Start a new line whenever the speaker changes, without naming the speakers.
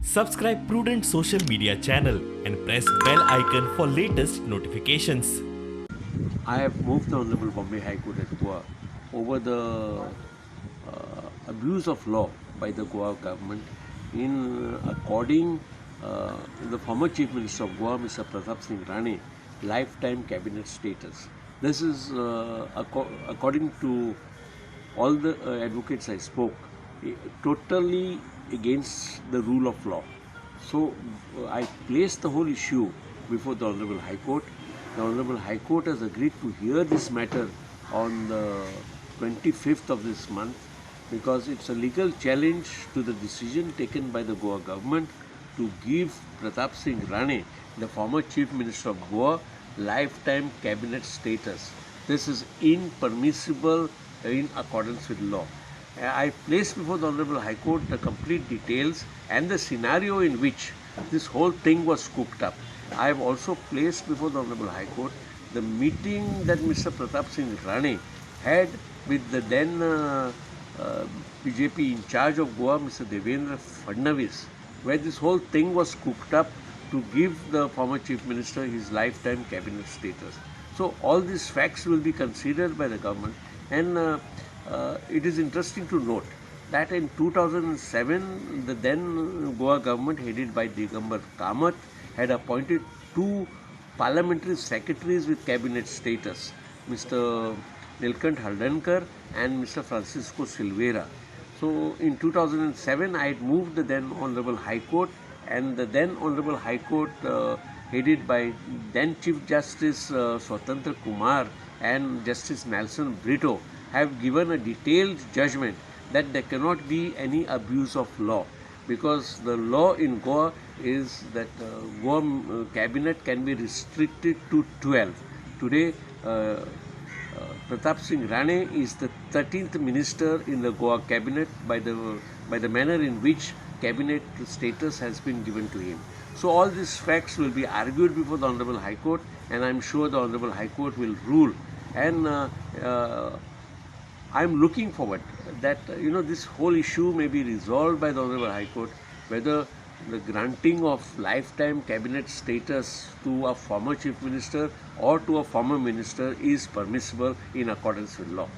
Subscribe Prudent social media channel and press bell icon for latest notifications.
I have moved the Honorable Bombay High Court at Goa over the abuse of law by the Goa government in according the former Chief Minister of Goa, Mr. Pratapsingh Rane, lifetime cabinet status. This is according to all the advocates I spoke, totally against the rule of law. So I placed the whole issue before the Honorable High Court. The Honorable High Court has agreed to hear this matter on the 25th of this month because it's a legal challenge to the decision taken by the Goa government to give Pratapsingh Rane, the former Chief Minister of Goa, lifetime cabinet status. This is impermissible in accordance with law. I placed before the Honorable High Court the complete details and the scenario in which this whole thing was cooked up. I have also placed before the Honorable High Court the meeting that Mr. Pratapsingh Rane had with the then BJP in charge of Goa, Mr. Devendra Fadnavis, where this whole thing was cooked up to give the former Chief Minister his lifetime cabinet status. So all these facts will be considered by the government, and it is interesting to note that in 2007, the then Goa government headed by Digambar Kamath had appointed two parliamentary secretaries with cabinet status, Mr. Nilkant Haldankar and Mr. Francisco Silveira. So in 2007, I had moved the then Honorable High Court, and the then Honorable High Court headed by then Chief Justice Swatantra Kumar and Justice Nelson Brito have given a detailed judgment that there cannot be any abuse of law, because the law in Goa is that Goa cabinet can be restricted to 12. Today, Pratapsingh Rane is the 13th minister in the Goa cabinet by the manner in which cabinet status has been given to him. So all these facts will be argued before the Honorable High Court, and I am sure the Honorable High Court will rule. And I am looking forward that this whole issue may be resolved by the Honorable High Court, whether the granting of lifetime cabinet status to a former Chief Minister or to a former minister is permissible in accordance with law.